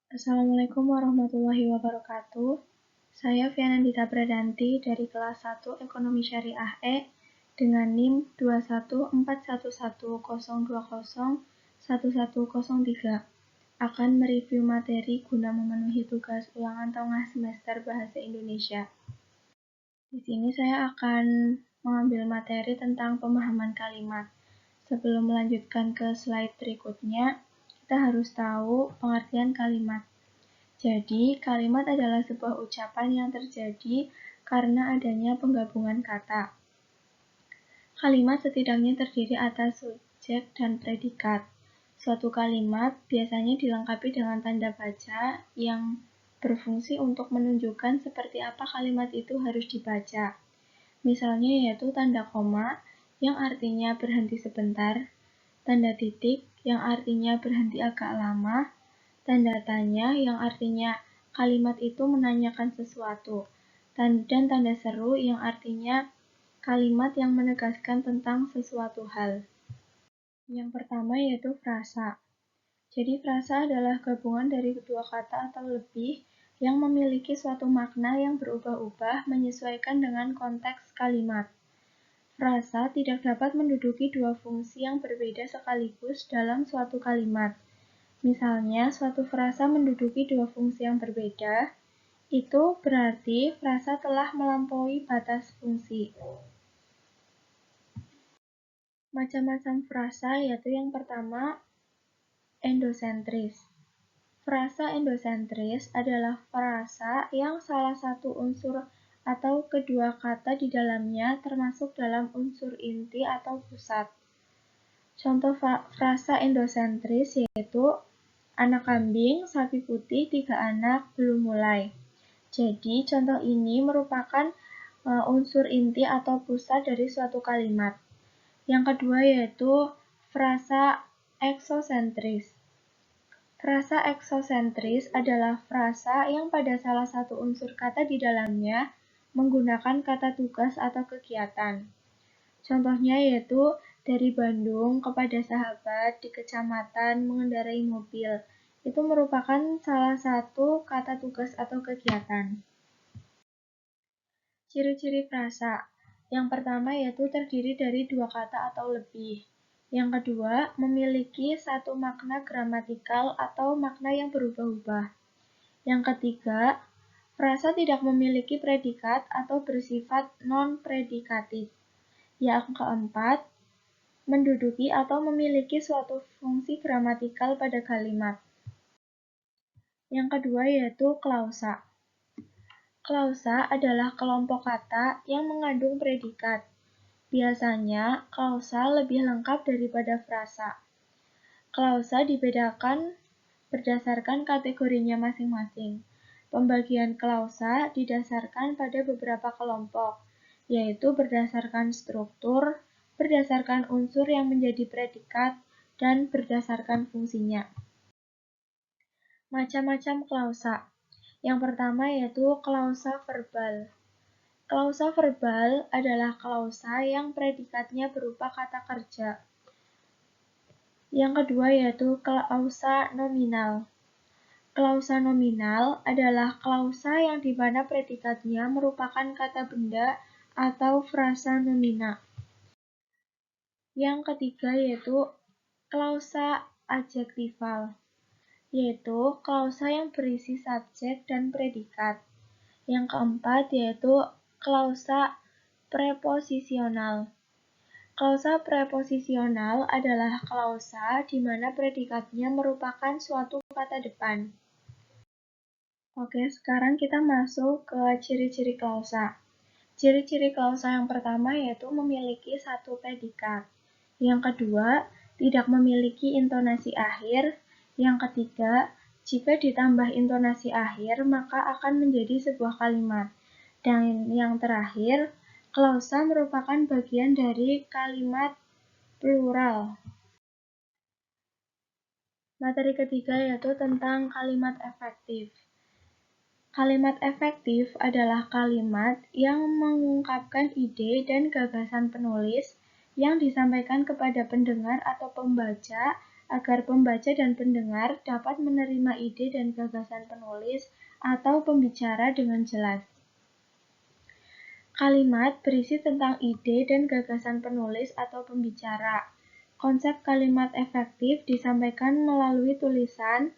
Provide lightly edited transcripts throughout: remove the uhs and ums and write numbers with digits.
Assalamualaikum warahmatullahi wabarakatuh. Saya Vianandita Bradanti dari kelas 1 Ekonomi Syariah E dengan NIM 21411201103 akan mereview materi guna memenuhi tugas ulangan tengah semester Bahasa Indonesia. Di sini saya akan mengambil materi tentang pemahaman kalimat. Sebelum melanjutkan ke slide berikutnya, kita harus tahu pengertian kalimat. Jadi, kalimat adalah sebuah ucapan yang terjadi karena adanya penggabungan kata. Kalimat setidaknya terdiri atas subjek dan predikat. Suatu kalimat biasanya dilengkapi dengan tanda baca yang berfungsi untuk menunjukkan seperti apa kalimat itu harus dibaca. Misalnya yaitu tanda koma yang artinya berhenti sebentar, tanda titik yang artinya berhenti agak lama, tanda tanya yang artinya kalimat itu menanyakan sesuatu, dan tanda seru yang artinya kalimat yang menegaskan tentang sesuatu hal. Yang pertama yaitu frasa. Jadi frasa adalah gabungan dari kedua kata atau lebih yang memiliki suatu makna yang berubah-ubah menyesuaikan dengan konteks kalimat. Frasa tidak dapat menduduki dua fungsi yang berbeda sekaligus dalam suatu kalimat. Misalnya, suatu frasa menduduki dua fungsi yang berbeda, itu berarti frasa telah melampaui batas fungsi. Macam-macam frasa yaitu yang pertama, endosentris. Frasa endosentris adalah frasa yang salah satu unsur atau kedua kata di dalamnya termasuk dalam unsur inti atau pusat. Contoh frasa endosentris yaitu anak kambing, sapi putih, 3 anak, belum mulai. Jadi, contoh ini merupakan unsur inti atau pusat dari suatu kalimat. Yang kedua yaitu frasa eksosentris. Frasa eksosentris adalah frasa yang pada salah satu unsur kata di dalamnya menggunakan kata tugas atau kegiatan. Contohnya yaitu dari Bandung kepada sahabat di kecamatan mengendarai mobil. Itu merupakan salah satu kata tugas atau kegiatan. Ciri-ciri frasa. Yang pertama yaitu terdiri dari dua kata atau lebih. Yang kedua, memiliki satu makna gramatikal atau makna yang berubah-ubah. Yang ketiga, frasa tidak memiliki predikat atau bersifat non-predikatif. Yang keempat, menduduki atau memiliki suatu fungsi gramatikal pada kalimat. Yang kedua yaitu klausa. Klausa adalah kelompok kata yang mengandung predikat. Biasanya, klausa lebih lengkap daripada frasa. Klausa dibedakan berdasarkan kategorinya masing-masing. Pembagian klausa didasarkan pada beberapa kelompok, yaitu berdasarkan struktur, berdasarkan unsur yang menjadi predikat, dan berdasarkan fungsinya. Macam-macam klausa. Yang pertama yaitu klausa verbal. Klausa verbal adalah klausa yang predikatnya berupa kata kerja. Yang kedua yaitu klausa nominal. Klausa nominal adalah klausa yang di mana predikatnya merupakan kata benda atau frasa nomina. Yang ketiga yaitu klausa adjektival, yaitu klausa yang berisi subjek dan predikat. Yang keempat yaitu klausa preposisional. Klausa preposisional adalah klausa di mana predikatnya merupakan suatu kata depan. Oke, sekarang kita masuk ke ciri-ciri klausa. Ciri-ciri klausa yang pertama yaitu memiliki satu predikat. Yang kedua, tidak memiliki intonasi akhir. Yang ketiga, jika ditambah intonasi akhir, maka akan menjadi sebuah kalimat. Dan yang terakhir, klausa merupakan bagian dari kalimat plural. Materi ketiga yaitu tentang kalimat efektif. Kalimat efektif adalah kalimat yang mengungkapkan ide dan gagasan penulis yang disampaikan kepada pendengar atau pembaca agar pembaca dan pendengar dapat menerima ide dan gagasan penulis atau pembicara dengan jelas. Kalimat berisi tentang ide dan gagasan penulis atau pembicara. Konsep kalimat efektif disampaikan melalui tulisan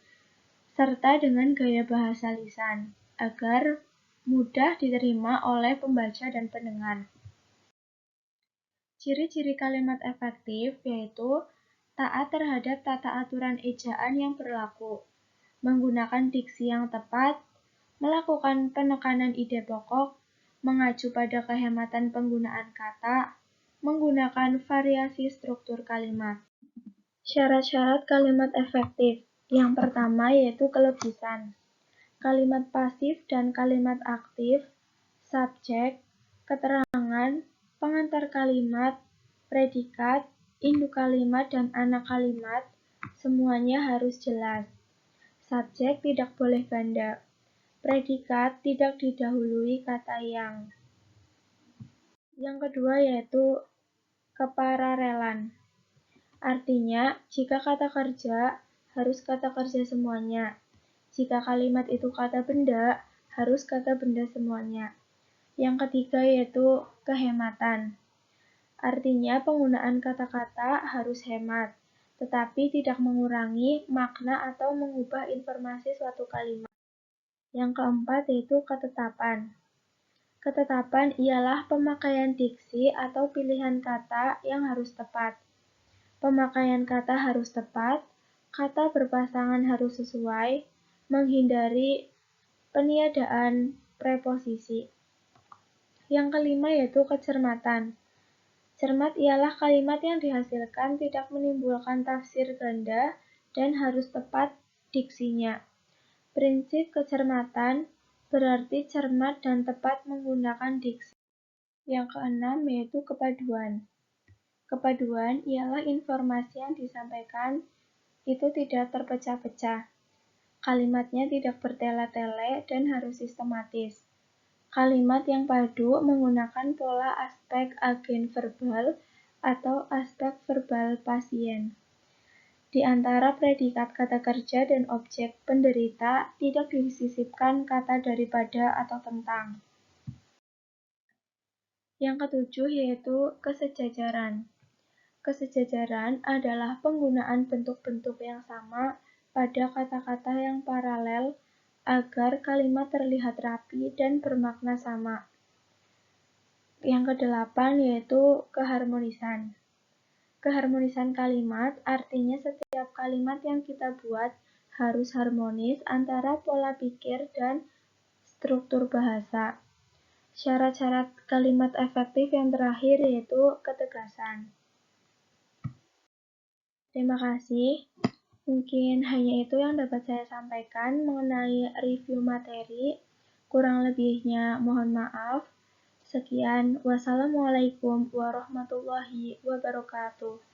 serta dengan gaya bahasa lisan, agar mudah diterima oleh pembaca dan pendengar. Ciri-ciri kalimat efektif yaitu taat terhadap tata aturan ejaan yang berlaku, menggunakan diksi yang tepat, melakukan penekanan ide pokok, mengacu pada kehematan penggunaan kata, menggunakan variasi struktur kalimat. Syarat-syarat kalimat efektif. Yang pertama yaitu kelebihan. Kalimat pasif dan kalimat aktif, subjek, keterangan, pengantar kalimat, predikat, induk kalimat, dan anak kalimat, semuanya harus jelas. Subjek tidak boleh ganda. Predikat tidak didahului kata yang. Yang kedua yaitu kepararelan. Artinya, jika kata kerja, harus kata kerja semuanya. Jika kalimat itu kata benda, harus kata benda semuanya. Yang ketiga yaitu kehematan. Artinya, penggunaan kata-kata harus hemat, tetapi tidak mengurangi makna atau mengubah informasi suatu kalimat. Yang keempat yaitu ketetapan. Ketetapan ialah pemakaian diksi atau pilihan kata yang harus tepat. Pemakaian kata harus tepat, kata berpasangan harus sesuai, menghindari peniadaan preposisi. Yang kelima yaitu kecermatan. Cermat ialah kalimat yang dihasilkan tidak menimbulkan tafsir ganda dan harus tepat diksinya. Prinsip kecermatan berarti cermat dan tepat menggunakan diksi. Yang keenam yaitu kepaduan. Kepaduan ialah informasi yang disampaikan itu tidak terpecah-pecah. Kalimatnya tidak bertele-tele dan harus sistematis. Kalimat yang padu menggunakan pola aspek agen verbal atau aspek verbal pasien. Di antara predikat kata kerja dan objek penderita tidak disisipkan kata daripada atau tentang. Yang ketujuh yaitu kesejajaran. Kesejajaran adalah penggunaan bentuk-bentuk yang sama pada kata-kata yang paralel agar kalimat terlihat rapi dan bermakna sama. Yang kedelapan yaitu keharmonisan. Keharmonisan kalimat artinya setiap kalimat yang kita buat harus harmonis antara pola pikir dan struktur bahasa. Syarat-syarat kalimat efektif yang terakhir yaitu ketegasan. Terima kasih. Mungkin hanya itu yang dapat saya sampaikan mengenai review materi. Kurang lebihnya mohon maaf. Sekian, wassalamualaikum warahmatullahi wabarakatuh.